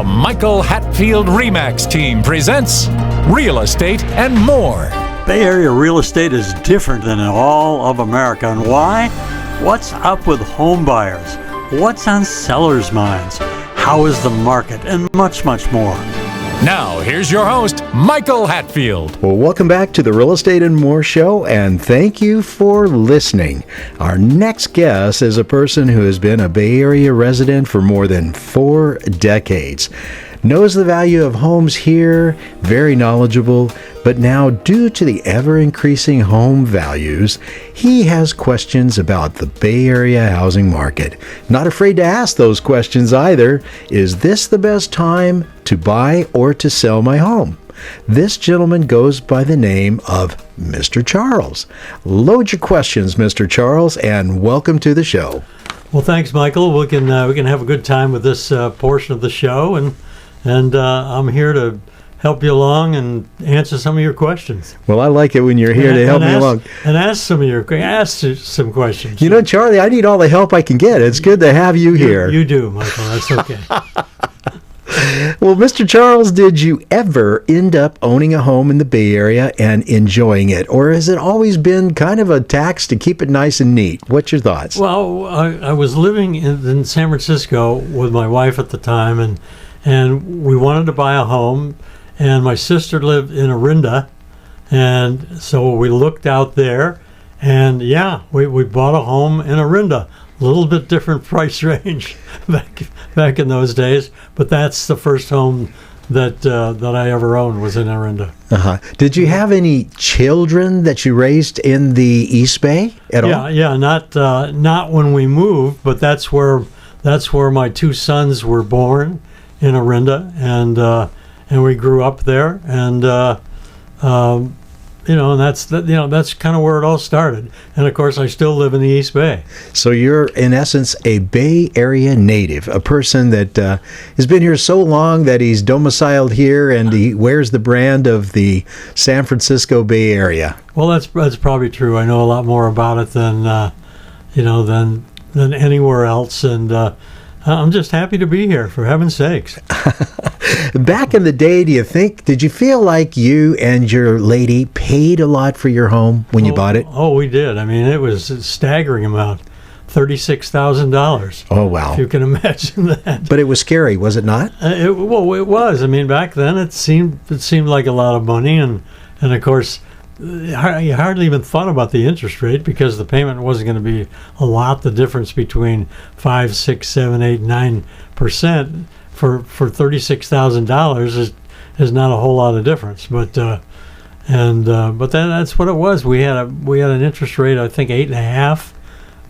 Michael Hatfield RE team presents Real Estate and More. Bay Area real estate is different than in all of America. And why? What's up with home buyers? What's on sellers' minds? How is the market? And much, much more. Now, here's your host, Michael Hatfield. Well, welcome back to the Real Estate and More show, and thank you for listening. Our next guest is a person who has been a Bay Area resident for more than 4 decades. Knows the value of homes here, very knowledgeable, but now due to the ever-increasing home values, he has questions about the Bay Area housing market. Not afraid to ask those questions either. Is this the best time to buy or to sell my home? This gentleman goes by the name of Mr. Charles. Load your questions, Mr. Charles, and welcome to the show. Well, thanks, Michael. We can have a good time with this portion of the show, and I'm here to help you along and answer some of your questions. Well, I like it when you're here to help me along. And ask some questions. You know, Charlie, I need all the help I can get. It's good to have you here. You do, Michael. That's okay. Well, Mr. Charles, did you ever end up owning a home in the Bay Area and enjoying it? Or has it always been kind of a tax to keep it nice and neat? What's your thoughts? Well, I was living in San Francisco with my wife at the time, and we wanted to buy a home, and my sister lived in Orinda, and so we looked out there, and we bought a home in Orinda. A little bit different price range back in those days, but that's the first home that I ever owned was in Orinda. Did you have any children that you raised in the East Bay at all? Yeah, not when we moved, but that's where my 2 sons were born, in Orinda, and we grew up there, and and that's kind of where it all started. And of course, I still live in the East Bay. So you're in essence a Bay Area native, a person that has been here so long that he's domiciled here and he wears the brand of the San Francisco Bay Area. Well, that's probably true. I know a lot more about it than anywhere else, and I'm just happy to be here, for heaven's sakes. Back in the day, did you feel like you and your lady paid a lot for your home when you bought it? Oh, we did. I mean, it was a staggering amount. $36,000. Oh, wow. If you can imagine that. But it was scary, was it not? It was. I mean, back then it seemed like a lot of money, and of course, you hardly even thought about the interest rate because the payment wasn't going to be a lot. The difference between 5, 6, 7, 8, 9% for $36,000 is not a whole lot of difference. But then that's what it was. We had an interest rate, I think 8.5%,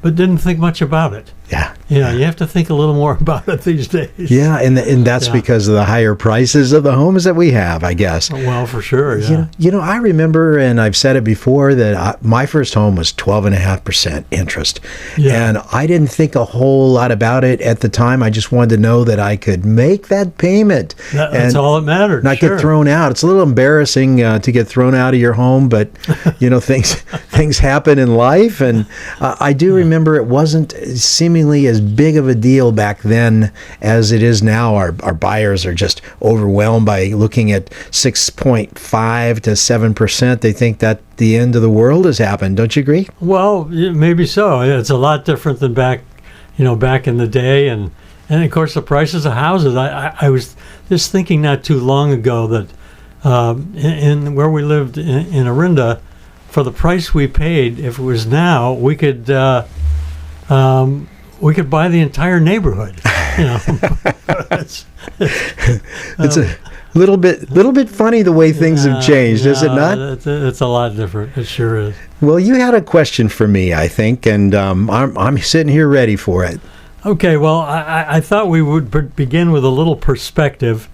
but didn't think much about it. Yeah, you have to think a little more about it these days. Yeah, and that's because of the higher prices of the homes that we have, I guess. Well, for sure, yeah. You know, I remember, and I've said it before, that my first home was 12.5% interest. Yeah. And I didn't think a whole lot about it at the time. I just wanted to know that I could make that payment. That's all that mattered. Not get thrown out. It's a little embarrassing to get thrown out of your home, but, things happen in life. And I do remember it wasn't seemingly as big of a deal back then as it is now. Our buyers are just overwhelmed by looking at 6.5 to 7%. They think that the end of the world has happened. Don't you agree? Well, maybe so. It's a lot different than back in the day, and of course the prices of houses. I was just thinking not too long ago that in where we lived in Orinda, for the price we paid, if it was now, we could buy the entire neighborhood. It's a little bit funny the way things have changed, is it not? It's a lot different. It sure is. Well, you had a question for me, I think, and I'm sitting here ready for it. Okay. Well, I thought we would begin with a little perspective,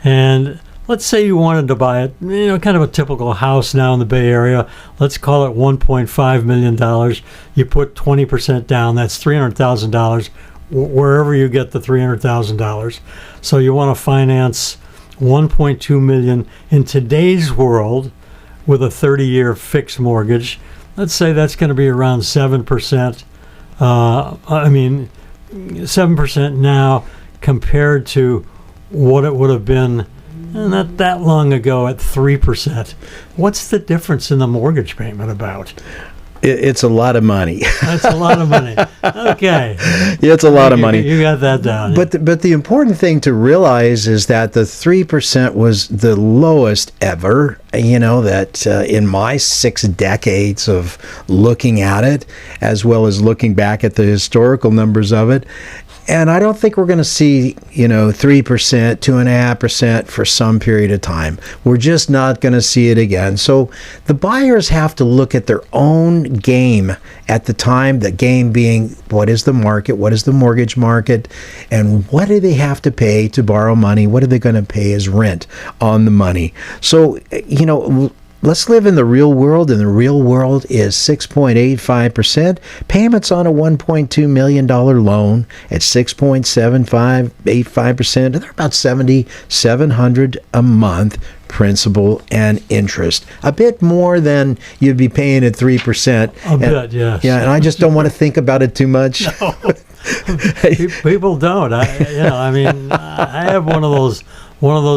and let's say you wanted to buy it, kind of a typical house now in the Bay Area. Let's call it $1.5 million. You put 20% down. That's $300,000, wherever you get the $300,000. So you want to finance $1.2 million in today's world with a 30-year fixed mortgage. Let's say that's going to be around 7%. 7% now compared to what it would have been not that long ago at 3%. What's the difference in the mortgage payment about? It's a lot of money. That's a lot of money. Okay. Yeah, it's a lot of money. You got that down. But the important thing to realize is that the 3% was the lowest ever. That in my 6 decades of looking at it, as well as looking back at the historical numbers of it. And I don't think we're going to see, 3%, 2.5% for some period of time. We're just not going to see it again. So the buyers have to look at their own game at the time, the game being what is the market, what is the mortgage market, and what do they have to pay to borrow money? What are they going to pay as rent on the money? So, let's live in the real world, and the real world is 6.85%. Payments on a $1.2 million loan at 6.7585%. They're about $7,700 a month, principal and interest. A bit more than you'd be paying at 3%. A bit, yes. Yeah, and I just don't want to think about it too much. No. People don't. I have one of those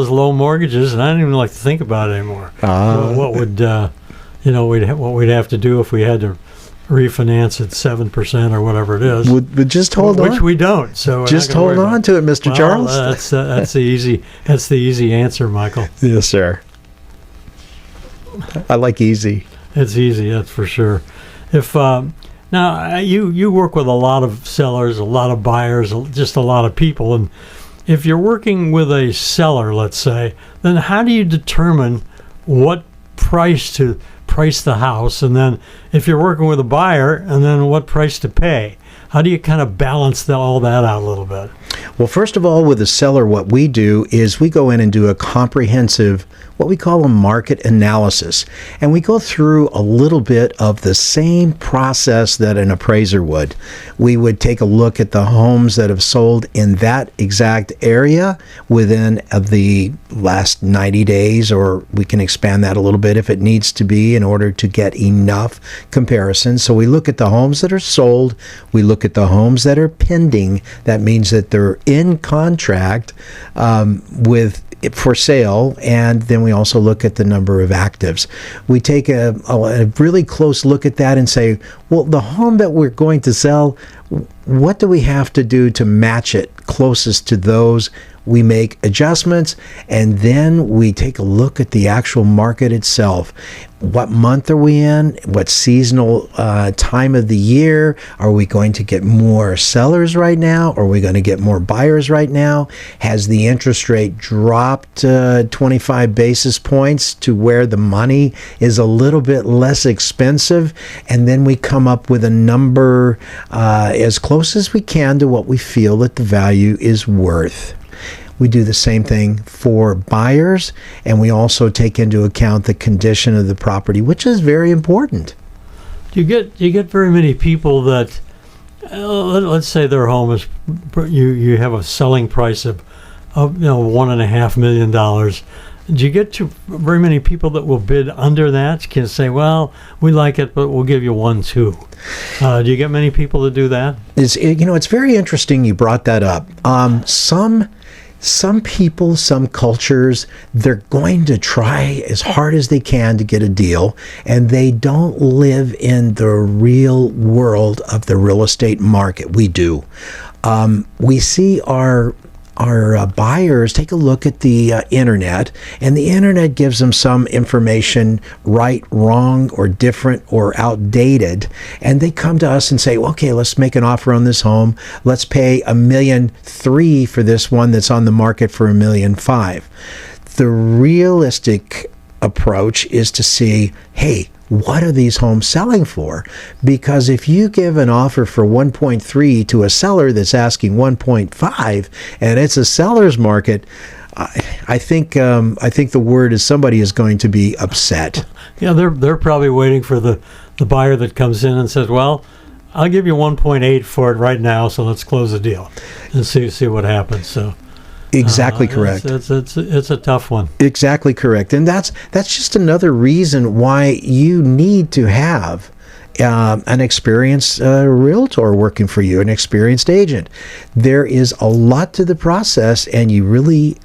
low mortgages, and I don't even like to think about it anymore. What would what we'd have to do if we had to refinance at 7% or whatever it is? But just hold on, which we don't. So just hold on to it, Mr. Charles. That's the easy answer, Michael. Yes, sir. I like easy. It's easy, that's for sure. If now you work with a lot of sellers, a lot of buyers, just a lot of people, and if you're working with a seller, let's say, then how do you determine what price to price the house? And then if you're working with a buyer, and then what price to pay? How do you kind of balance all that out a little bit? Well, first of all, with a seller, what we do is we go in and do a comprehensive, what we call a market analysis. And we go through a little bit of the same process that an appraiser would. We would take a look at the homes that have sold in that exact area within the last 90 days, or we can expand that a little bit if it needs to be in order to get enough comparisons. So we look at the homes that are sold, we look at the homes that are pending. That means that they're in contract for sale, and then we also look at the number of actives. We take a really close look at that and say, well, the home that we're going to sell, what do we have to do to match it closest to those? We make adjustments, and then we take a look at the actual market itself. What month are we in? What seasonal time of the year? Are we going to get more sellers right now? Are we going to get more buyers right now? Has the interest rate dropped 25 basis points to where the money is a little bit less expensive? And then we come up with a number as close as we can to what we feel that the value is worth. We do the same thing for buyers, and we also take into account the condition of the property, which is very important. Do you get very many people that, let's say their home is, you have a selling price of $1.5 million. Do you get to very many people that will bid under that? Can say, well, we like it, but we'll give you 1.2. Do you get many people that do that? It's very interesting you brought that up. Some people, some cultures, they're going to try as hard as they can to get a deal, and they don't live in the real world of the real estate market. We do. We see our buyers take a look at the internet, and the internet gives them some information right, wrong, or different, or outdated, and they come to us and say, okay, let's make an offer on this home. Let's pay $1.3 million for this one that's on the market for $1.5 million. The realistic approach is to see, hey, what are these homes selling for? Because if you give an offer for 1.3 to a seller that's asking 1.5, and it's a seller's market, I think the word is somebody is going to be upset. Yeah, they're probably waiting for the buyer that comes in and says, well, I'll give you 1.8 for it right now, so let's close the deal and see what happens. So. Exactly correct. It's a tough one. Exactly correct. And that's just another reason why you need to have an experienced realtor working for you, an experienced agent. There is a lot to the process, and you really,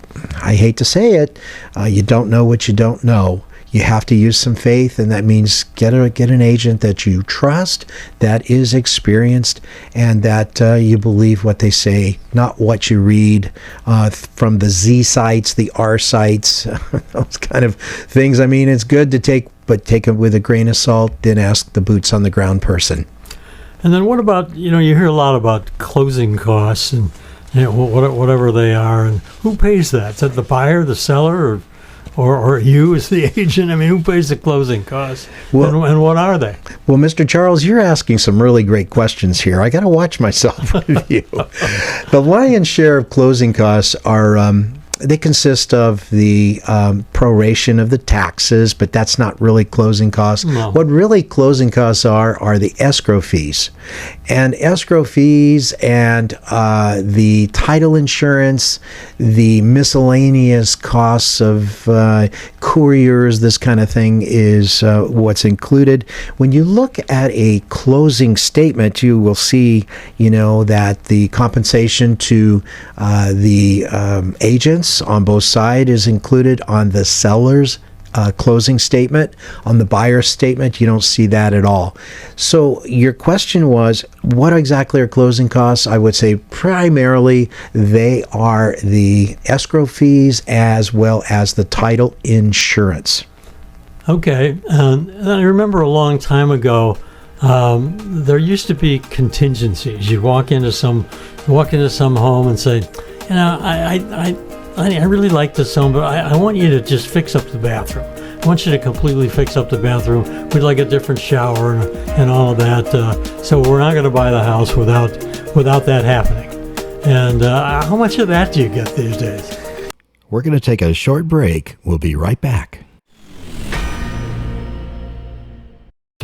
I hate to say it, you don't know what you don't know. You have to use some faith, and that means get an agent that you trust, that is experienced, and that you believe what they say, not what you read from the Z sites, the R sites, those kind of things. I mean, it's good to take it with a grain of salt, then ask the boots on the ground person. And then what about, you hear a lot about closing costs and whatever they are, and who pays that? Is that the buyer, the seller, or you as the agent? I mean, who pays the closing costs? Well, and what are they? Well, Mr. Charles, you're asking some really great questions here. I got to watch myself with you. The lion's share of closing costs are they consist of the proration of the taxes, but that's not really closing costs. No. What really closing costs are the escrow fees. And escrow fees and the title insurance, the miscellaneous costs of couriers, this kind of thing is what's included. When you look at a closing statement, you will see, that the compensation to the agents on both sides is included on the seller's closing statement. On the buyer's statement, you don't see that at all. So your question was, what exactly are closing costs? I would say primarily they are the escrow fees as well as the title insurance. Okay. And I remember a long time ago, there used to be contingencies. You walk into some home and say, I really like this home, but I want you to just fix up the bathroom. I want you to completely fix up the bathroom. We'd like a different shower and all of that. So we're not going to buy the house without that happening. And how much of that do you get these days? We're going to take a short break. We'll be right back.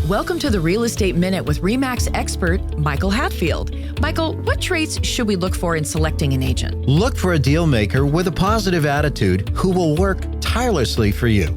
Welcome to the Real Estate Minute with RE/MAX expert Michael Hatfield. Michael, what traits should we look for in selecting an agent? Look for a deal maker with a positive attitude who will work tirelessly for you.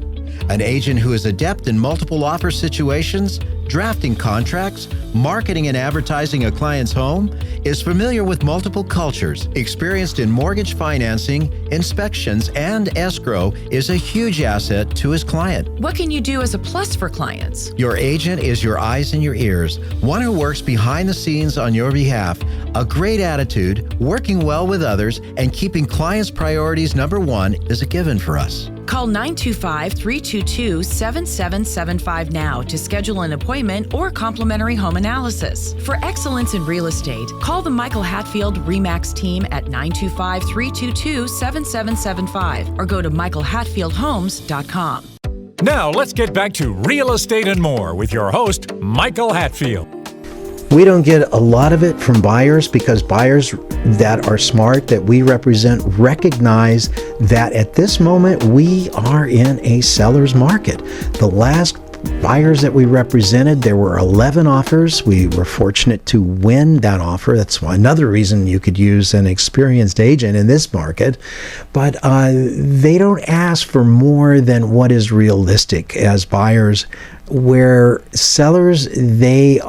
An agent who is adept in multiple offer situations, drafting contracts, marketing and advertising a client's home, is familiar with multiple cultures, experienced in mortgage financing, inspections, and escrow, is a huge asset to his client. What can you do as a plus for clients? Your agent is your eyes and your ears, one who works behind the scenes on your behalf, a great attitude, working well with others, and keeping clients' priorities number one is a given for us. Call 925-322-7775 now to schedule an appointment or complimentary home analysis. For excellence in real estate, call the Michael Hatfield RE/MAX team at 925-322-7775 or go to michaelhatfieldhomes.com. Now let's get back to Real Estate and More with your host, Michael Hatfield. We don't get a lot of it from buyers because buyers that are smart, that we represent, recognize that at this moment we are in a seller's market. The last buyers that we represented, there were 11 offers. We were fortunate to win that offer. That's another reason you could use an experienced agent in this market. But they don't ask for more than what is realistic as buyers. Where sellers, they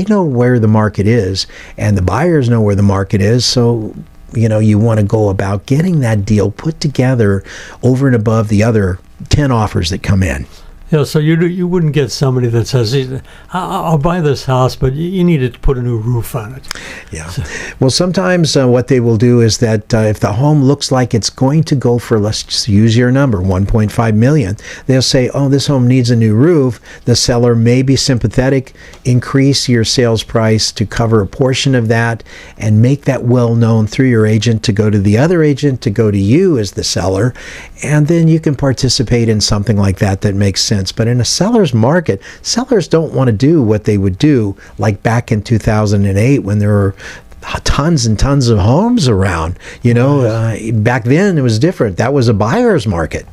know where the market is, and the buyers know where the market is. So you want to go about getting that deal put together over and above the other 10 offers that come in. Yeah, so you wouldn't get somebody that says, I'll buy this house, but you need to put a new roof on it. Yeah. So. Well, sometimes what they will do is that if the home looks like it's going to go for, let's just use your number, $1.5 million, they'll say, oh, this home needs a new roof. The seller may be sympathetic, increase your sales price to cover a portion of that, and make that well known through your agent to go to the other agent, to go to you as the seller, and then you can participate in something like that makes sense. But in a seller's market, sellers don't want to do what they would do like back in 2008 when there were tons and tons of homes around. Back then it was different. That was a buyer's market.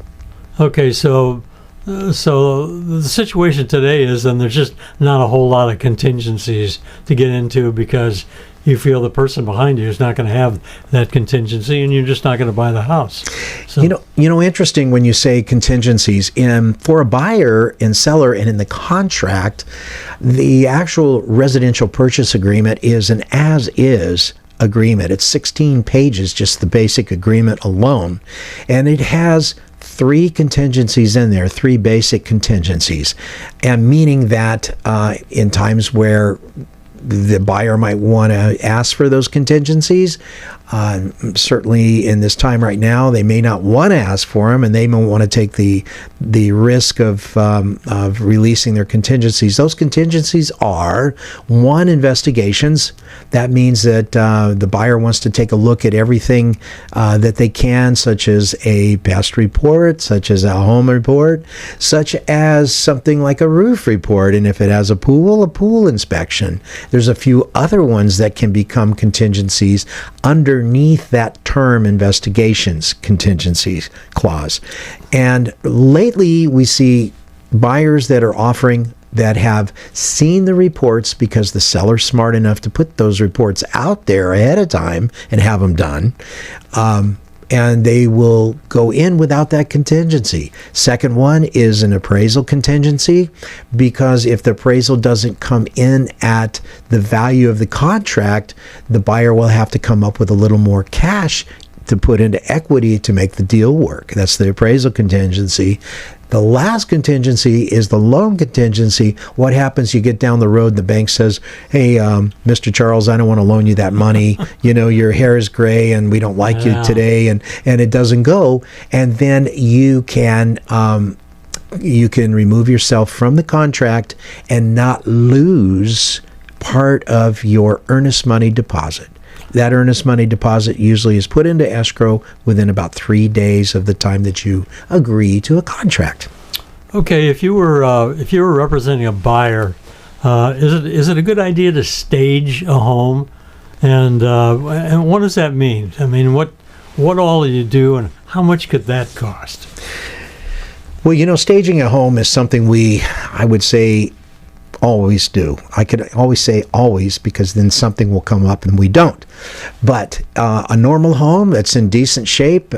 Okay, so the situation today is then there's just not a whole lot of contingencies to get into because you feel the person behind you is not going to have that contingency, and you're just not going to buy the house. So, Interesting when you say contingencies. For a buyer and seller, and in the contract, the actual residential purchase agreement is an as-is agreement. It's 16 pages, just the basic agreement alone, and it has 3 contingencies in there, 3 basic contingencies, and meaning that in times where the buyer might want to ask for those contingencies, certainly in this time right now, they may not want to ask for them, and they may want to take the risk of releasing their contingencies. Those contingencies are: 1, investigations. That means that the buyer wants to take a look at everything that they can, such as a pest report, such as a home report, such as something like a roof report, and if it has a pool inspection. There's a few other ones that can become contingencies underneath that term investigations contingencies clause. And lately we see buyers that are offering that have seen the reports because the seller's smart enough to put those reports out there ahead of time and have them done. And they will go in without that contingency. Second one is an appraisal contingency, because if the appraisal doesn't come in at the value of the contract, the buyer will have to come up with a little more cash to put into equity to make the deal work. That's the appraisal contingency. The last contingency is the loan contingency. What happens? You get down the road, the bank says, hey, Mr. Charles, I don't want to loan you that money. Your hair is gray and we don't like you today, and it doesn't go. And then you can remove yourself from the contract and not lose part of your earnest money deposit. That earnest money deposit usually is put into escrow within about 3 days of the time that you agree to a contract. Okay, if you were representing a buyer, is it a good idea to stage a home, and what does that mean? I mean, what all do you do, and how much could that cost? Well, staging a home is something I would say, always do. I could always say always, because then something will come up and we don't. But a normal home that's in decent shape,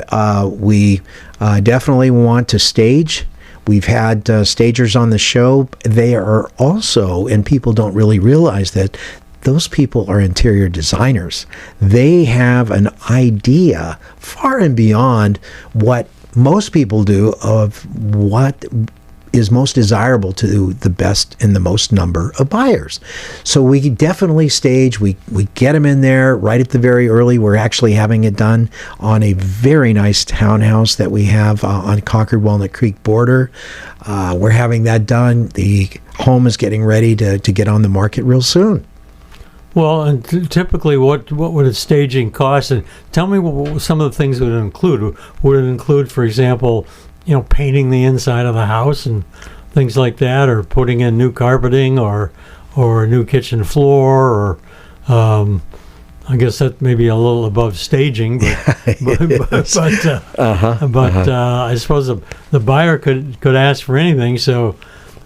we definitely want to stage. We've had stagers on the show. They are also, and people don't really realize that, those people are interior designers. They have an idea far and beyond what most people do of what is most desirable to the best and the most number of buyers. So we definitely stage. We get them in there right at the very early. We're actually having it done on a very nice townhouse that we have on Concord Walnut Creek border. We're having that done. The home is getting ready to get on the market real soon. Well, and typically, what would a staging cost? And tell me what some of the things it would include. Would it include, for example, painting the inside of the house and things like that, or putting in new carpeting, or a new kitchen floor, or I guess that may be a little above staging, but I suppose the buyer could ask for anything. So,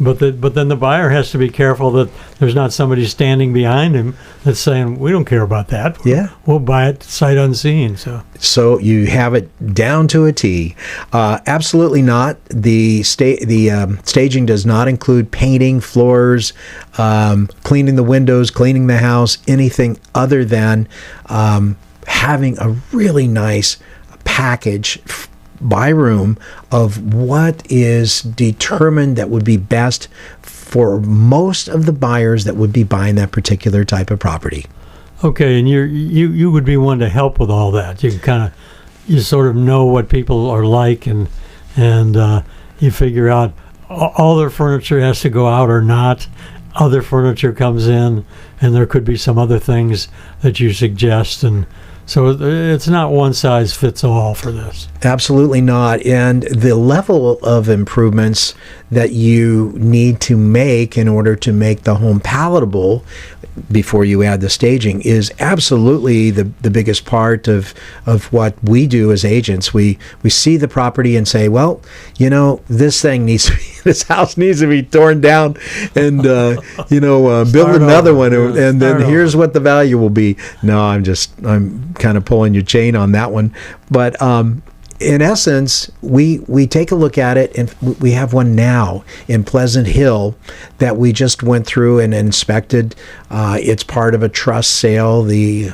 but then the buyer has to be careful that there's not somebody standing behind him that's saying, we don't care about that. We'll buy it sight unseen. So you have it down to a T. Absolutely not. The staging does not include painting floors, cleaning the windows, cleaning the house, anything other than having a really nice package by room of what is determined that would be best for most of the buyers that would be buying that particular type of property. Okay, and you would be one to help with all that. You sort of know what people are like, and you figure out all their furniture has to go out or not. Other furniture comes in, and there could be some other things that you suggest, and so it's not one size fits all for this. Absolutely not. And the level of improvements that you need to make in order to make the home palatable before you add the staging is absolutely the biggest part of what we do as agents. We see the property and say, well, this thing needs to be his house needs to be torn down and build Start another over. one, Yeah, and then start here's over. what the value will be. No, I'm kind of pulling your chain on that one, but in essence, we take a look at it, and we have one now in Pleasant Hill that we just went through and inspected. It's part of a trust sale. The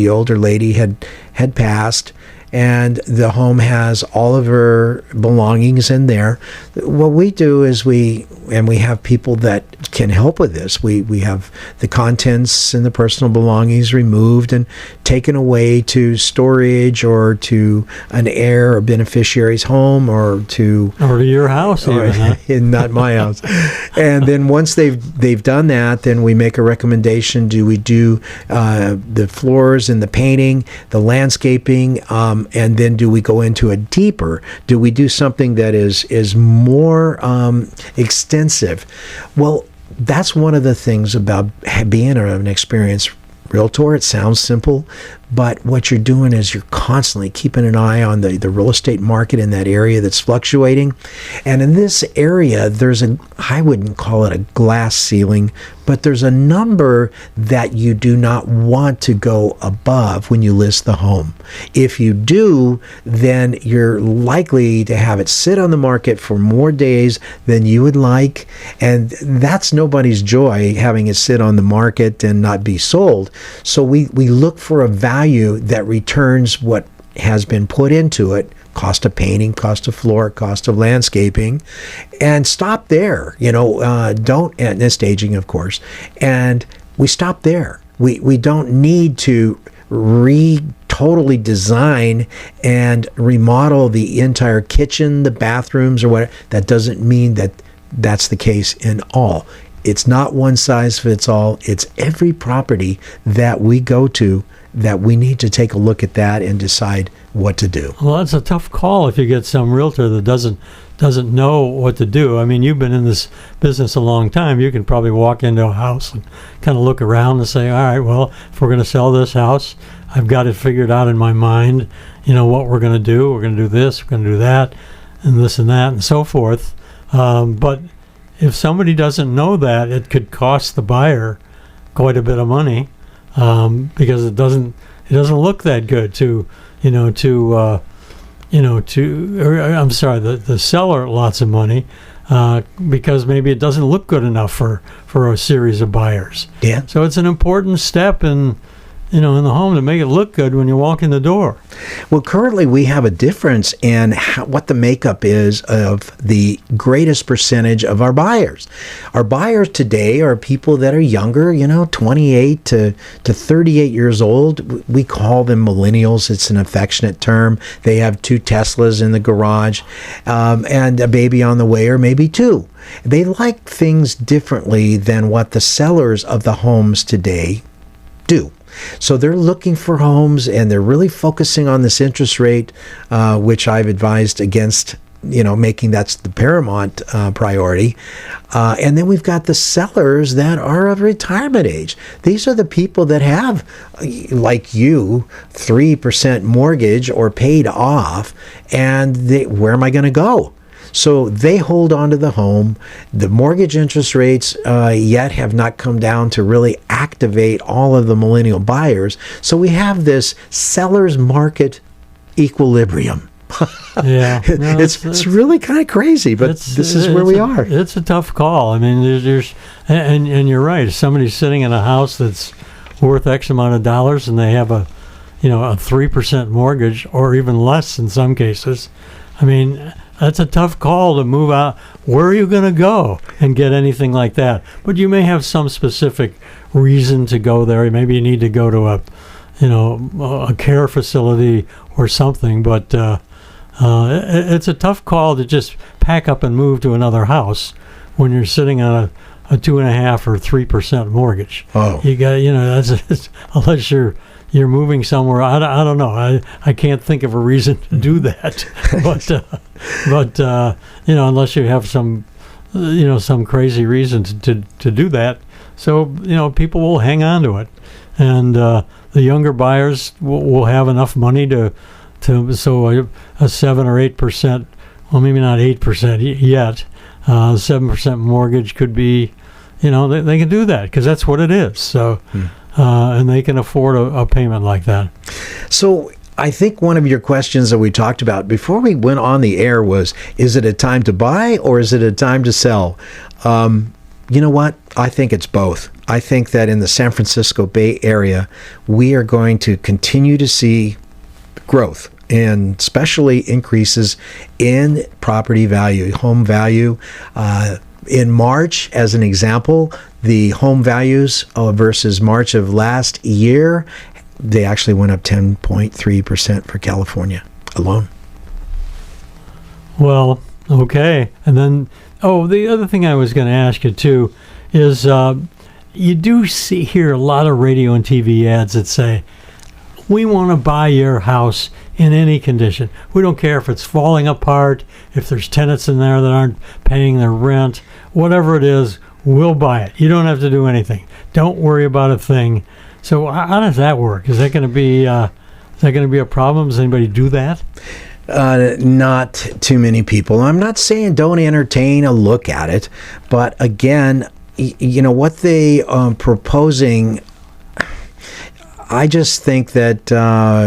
older lady had passed, and the home has all of her belongings in there. What we do is we have people that can help with this. We have the contents and the personal belongings removed and taken away to storage or to an heir or beneficiary's home or to your house, even. Huh? not my house. And then once they've done that, then we make a recommendation. Do we do the floors and the painting, the landscaping, and then do we go into a deeper? Do we do something that is more extensive? Well, that's one of the things about being an experienced realtor. It sounds simple, but what you're doing is you're constantly keeping an eye on the real estate market in that area that's fluctuating. And in this area, I wouldn't call it a glass ceiling, but there's a number that you do not want to go above when you list the home. If you do, then you're likely to have it sit on the market for more days than you would like. And that's nobody's joy, having it sit on the market and not be sold. So we look for a value that returns what has been put into it, cost of painting, cost of floor, cost of landscaping, and stop there. And staging, of course. And we stop there. We don't need to totally design and remodel the entire kitchen, the bathrooms, or whatever. That doesn't mean that that's the case in all. It's not one size fits all. It's every property that we go to that we need to take a look at that and decide what to do. Well, that's a tough call if you get some realtor that doesn't know what to do. I mean, you've been in this business a long time. You can probably walk into a house and kind of look around and say, all right, well, if we're going to sell this house, I've got it figured out in my mind, what we're going to do. We're going to do this, we're going to do that, and this and that, and so forth. But if somebody doesn't know that, it could cost the buyer quite a bit of money, because it doesn't look that good to the seller lots of money, because maybe it doesn't look good enough for a series of buyers. Yeah. So it's an important step in the home to make it look good when you walk in the door. Well, currently we have a difference in what the makeup is of the greatest percentage of our buyers. Our buyers today are people that are younger, 28 to 38 years old. We call them millennials. It's an affectionate term. They have 2 Teslas in the garage, and a baby on the way, or maybe 2. They like things differently than what the sellers of the homes today do. So they're looking for homes, and they're really focusing on this interest rate, which I've advised against, making that's the paramount priority. And then we've got the sellers that are of retirement age. These are the people that have, like you, 3% mortgage or paid off, and where am I going to go? So they hold on to the home. The mortgage interest rates yet have not come down to really activate all of the millennial buyers. So we have this seller's market equilibrium. Yeah, no, it's really kind of crazy, but this is where we are. It's a tough call. I mean, and you're right. If somebody's sitting in a house that's worth X amount of dollars, and they have a 3% mortgage, or even less in some cases, I mean, that's a tough call to move out. Where are you going to go and get anything like that? But you may have some specific reason to go there. Maybe you need to go to a care facility or something. But it's a tough call to just pack up and move to another house when you're sitting on a 2.5% or 3% mortgage. Oh, you got that's unless you're moving somewhere. I don't know. I can't think of a reason to do that. but unless you have some crazy reason to do that. So, people will hang on to it. And the younger buyers will have enough money so a 7 or 8%, well, maybe not 8% yet, 7% mortgage could be, they can do that because that's what it is. So, and they can afford a payment like that. So I think one of your questions that we talked about before we went on the air was, is it a time to buy or is it a time to sell? You know what? I think it's both. I think that in the San Francisco Bay Area, we are going to continue to see growth, and especially increases in property value, home value. In March, as an example, the home values versus March of last year, they actually went up 10.3% for California alone. Well, okay. And then, the other thing I was going to ask you too is you do hear a lot of radio and TV ads that say, we want to buy your house in any condition. We don't care if it's falling apart, if there's tenants in there that aren't paying their rent, whatever it is, we'll buy it. You don't have to do anything. Don't worry about a thing. So how does that work? Is that going to be a problem? Does anybody do that? Not too many people. I'm not saying don't entertain a look at it, but again, what they proposing, I just think that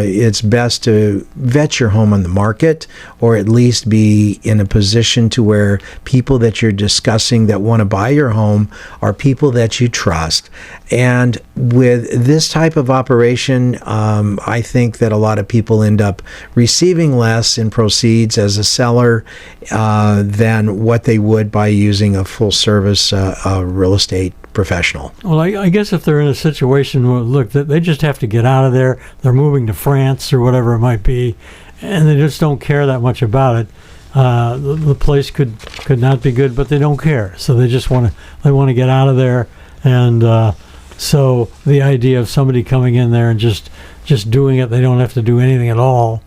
it's best to vet your home on the market, or at least be in a position to where people that you're discussing that want to buy your home are people that you trust. And with this type of operation, I think that a lot of people end up receiving less in proceeds as a seller than what they would by using a full service real estate professional. Well, I guess if they're in a situation where, look, they just have to get out of there, they're moving to France or whatever it might be, and they just don't care that much about it. The place could not be good, but they don't care. So they just want to get out of there, and so the idea of somebody coming in there and just doing it, they don't have to do anything at all,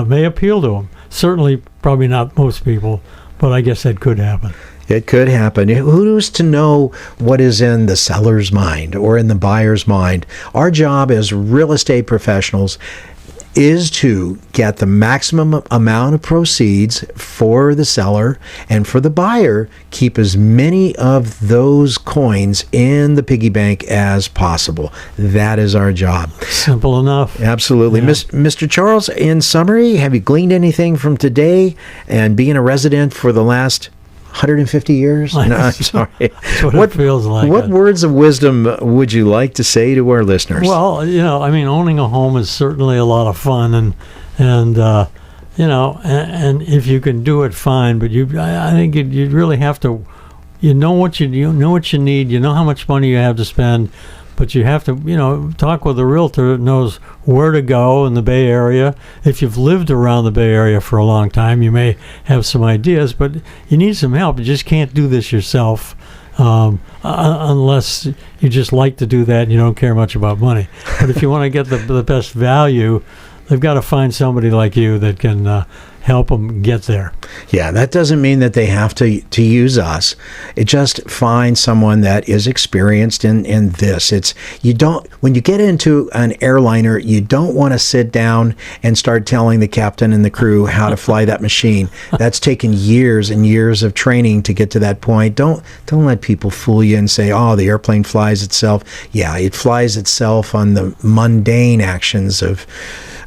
may appeal to them. Certainly, probably not most people, but I guess that could happen. It could happen. Who's to know what is in the seller's mind or in the buyer's mind? Our job as real estate professionals is to get the maximum amount of proceeds for the seller, and for the buyer, keep as many of those coins in the piggy bank as possible. That is our job. Simple enough. Absolutely. Yeah. Mr. Charles, in summary, have you gleaned anything from today and being a resident for the last 150 years? No, I'm sorry. That's what it feels like. What words of wisdom would you like to say to our listeners? Well, owning a home is certainly a lot of fun, and if you can do it, fine. But I think you really have to, know what you need, how much money you have to spend. But you have to, talk with a realtor that knows where to go in the Bay Area. If you've lived around the Bay Area for a long time, you may have some ideas, but you need some help. You just can't do this yourself unless you just like to do that and you don't care much about money. But if you want to get the best value, they've got to find somebody like you that can help them get there. Yeah, that doesn't mean that they have to use us. It just find someone that is experienced in this. When you get into an airliner, you don't want to sit down and start telling the captain and the crew how to fly that machine. That's taken years and years of training to get to that point. Don't let people fool you and say, oh, the airplane flies itself. Yeah, it flies itself on the mundane actions of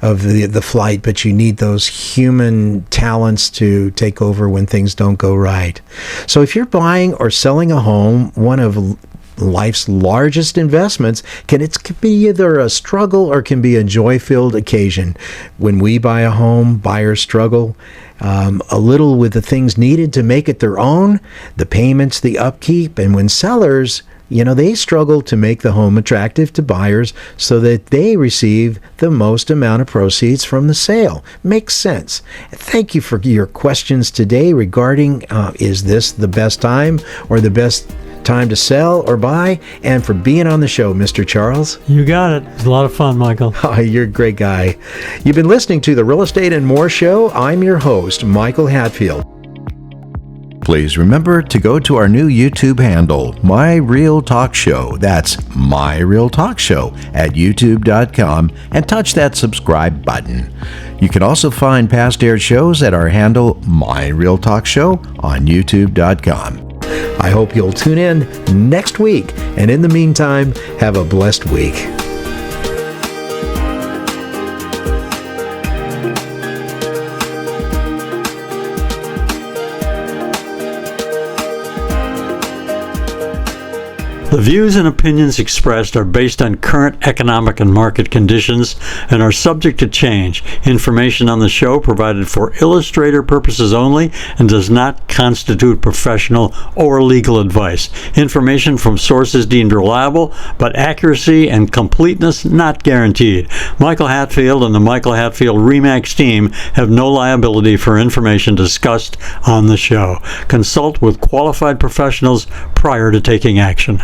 the flight, but you need those human talents to take over when things don't go right. So if you're buying or selling a home, one of life's largest investments, it can be either a struggle or can be a joy-filled occasion. When we buy a home, buyers struggle a little with the things needed to make it their own, the payments, the upkeep, and when sellers, they struggle to make the home attractive to buyers so that they receive the most amount of proceeds from the sale. Makes sense. Thank you for your questions today regarding is this the best time or the best time to sell or buy, and for being on the show, Mr. Charles. You got it. It's a lot of fun, Michael. Oh, you're a great guy. You've been listening to the Real Estate and More Show. I'm your host, Michael Hatfield. please remember to go to our new YouTube handle, My Real Talk Show. That's My Real Talk Show at youtube.com, and touch that subscribe button. You can also find past aired shows at our handle, My Real Talk Show, on youtube.com. I hope you'll tune in next week, and in the meantime, have a blessed week. The views and opinions expressed are based on current economic and market conditions and are subject to change. Information on the show provided for illustrator purposes only and does not constitute professional or legal advice. Information from sources deemed reliable, but accuracy and completeness not guaranteed. Michael Hatfield and the Michael Hatfield RE/MAX team have no liability for information discussed on the show. Consult with qualified professionals prior to taking action.